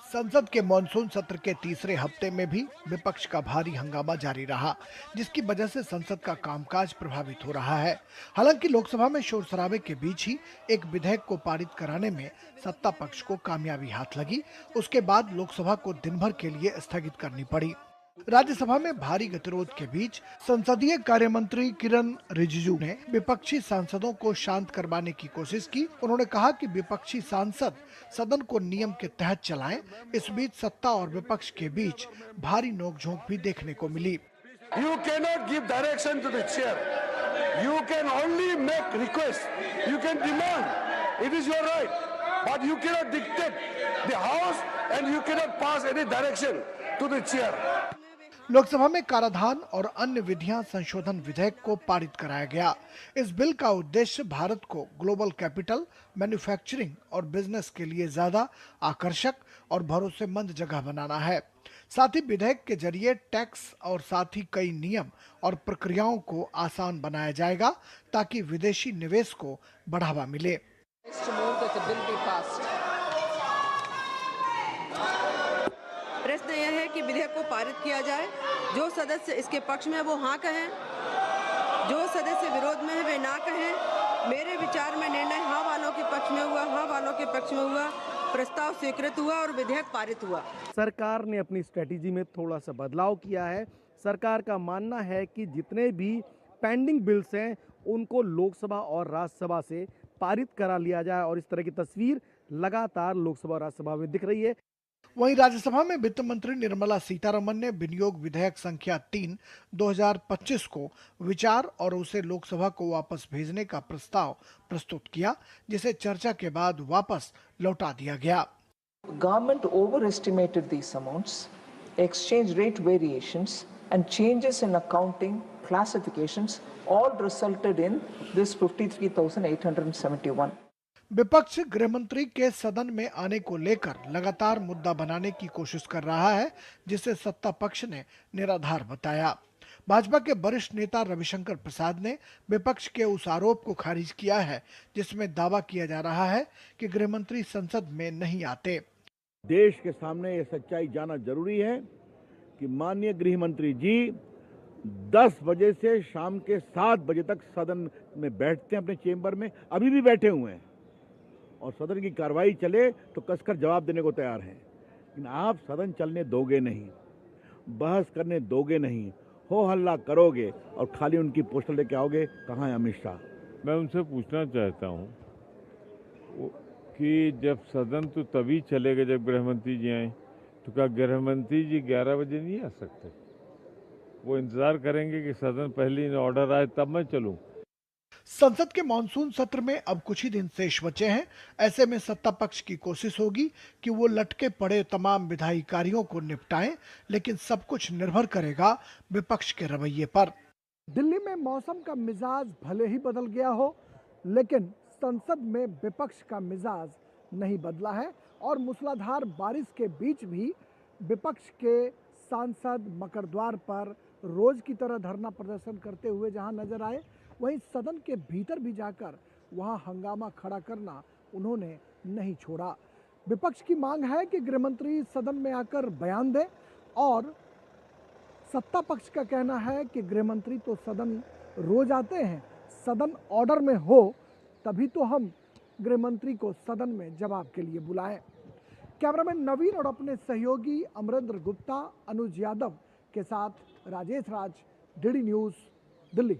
संसद के मॉनसून सत्र के तीसरे हफ्ते में भी विपक्ष का भारी हंगामा जारी रहा, जिसकी वजह से संसद का कामकाज प्रभावित हो रहा है। हालांकि लोकसभा में शोर शराबे के बीच ही एक विधेयक को पारित कराने में सत्ता पक्ष को कामयाबी हाथ लगी। उसके बाद लोकसभा को दिन भर के लिए स्थगित करनी पड़ी। राज्यसभा में भारी गतिरोध के बीच संसदीय कार्य मंत्री किरण रिजिजू ने विपक्षी सांसदों को शांत करवाने की कोशिश की। उन्होंने कहा कि विपक्षी सांसद सदन को नियम के तहत चलाएं। इस बीच सत्ता और विपक्ष के बीच भारी नोकझोंक भी देखने को मिली। You cannot give direction to the chair. You can only make requests. You can demand. It is your right. But you cannot dictate the house and you cannot pass any direction to the chair. Lok Sabha में कराधान और अन्य विधियां संशोधन विधेयक को पारित कराया गया। इस बिल का उद्देश्य भारत को ग्लोबल कैपिटल, मैन्युफैक्चरिंग और बिजनेस के लिए ज्यादा आकर्षक और भरोसेमंद जगह बनाना है। साथ ही विधेयक के जरिए टैक्स और साथ ही कई नियम और प्रक्रियाओं को आसान बनाया जाएगा, ताकि विदेशी निवेश को बढ़ावा मिले। प्रश्न यह है कि विधेयक को पारित किया जाए। जो सदस्य इसके पक्ष में है वो हाँ कहें, जो सदस्य विरोध में है वे ना कहें। मेरे विचार में निर्णय हाँ वालों के पक्ष में हुआ, हाँ वालों के पक्ष में हुआ। प्रस्ताव स्वीकृत हुआ और विधेयक पारित हुआ। सरकार ने अपनी स्ट्रेटेजी में थोड़ा सा बदलाव किया है। सरकार का मानना है कि जितने भी पेंडिंग बिल्स हैं उनको लोकसभा और राज्यसभा से पारित करा लिया जाए, और इस तरह की तस्वीर लगातार लोकसभा और राज्यसभा में दिख रही है। वहीं राज्यसभा में वित्त मंत्री निर्मला सीतारमण ने विनियोग विधेयक संख्या 3 2025 को विचार और उसे लोकसभा को वापस भेजने का प्रस्ताव प्रस्तुत किया, जिसे चर्चा के बाद वापस लौटा दिया गया। Government overestimated these amounts, exchange rate variations and changes in accounting classifications all resulted in this 53,871. विपक्ष गृह मंत्री के सदन में आने को लेकर लगातार मुद्दा बनाने की कोशिश कर रहा है, जिसे सत्ता पक्ष ने निराधार बताया। भाजपा के वरिष्ठ नेता रविशंकर प्रसाद ने विपक्ष के उस आरोप को खारिज किया है, जिसमें दावा किया जा रहा है कि गृह मंत्री संसद में नहीं आते। देश के सामने ये सच्चाई जाना जरूरी है कि माननीय गृह मंत्री जी 10 बजे से शाम के 7 बजे तक सदन में बैठते हैं, अपने चेंबर में अभी भी बैठे हुए हैं, और सदन की कार्रवाई चले तो कसकर जवाब देने को तैयार हैं। लेकिन आप सदन चलने दोगे नहीं, बहस करने दोगे नहीं, हो हल्ला करोगे और खाली उनकी पोस्टर लेके आओगे। कहाँ है अमित शाह? मैं उनसे पूछना चाहता हूँ कि जब सदन तो तभी चलेगा जब गृह मंत्री जी आए, तो क्या गृह मंत्री जी 11 बजे नहीं आ सकते? वो इंतजार करेंगे कि सदन पहले ऑर्डर आए तब मैं चलूं? संसद के मॉनसून सत्र में अब कुछ ही दिन शेष बचे हैं। ऐसे में सत्ता पक्ष की कोशिश होगी कि वो लटके पड़े तमाम विधायी कार्यों को निपटाएं, लेकिन सब कुछ निर्भर करेगा विपक्ष के रवैये पर। दिल्ली में मौसम का मिजाज भले ही बदल गया हो, लेकिन संसद में विपक्ष का मिजाज नहीं बदला है, और मूसलाधार बारिश के बीच भी विपक्ष के सांसद मकरद्वार पर रोज की तरह धरना प्रदर्शन करते हुए जहां नजर आए, वहीं सदन के भीतर भी जाकर वहां हंगामा खड़ा करना उन्होंने नहीं छोड़ा। विपक्ष की मांग है कि गृह मंत्री सदन में आकर बयान दें, और सत्ता पक्ष का कहना है कि गृह मंत्री तो सदन रोज आते हैं, सदन ऑर्डर में हो तभी तो हम गृह मंत्री को सदन में जवाब के लिए बुलाएं। कैमरामैन नवीन और अपने सहयोगी अमरेंद्र गुप्ता, अनुज यादव के साथ राजेश राज, डीडी न्यूज़, दिल्ली।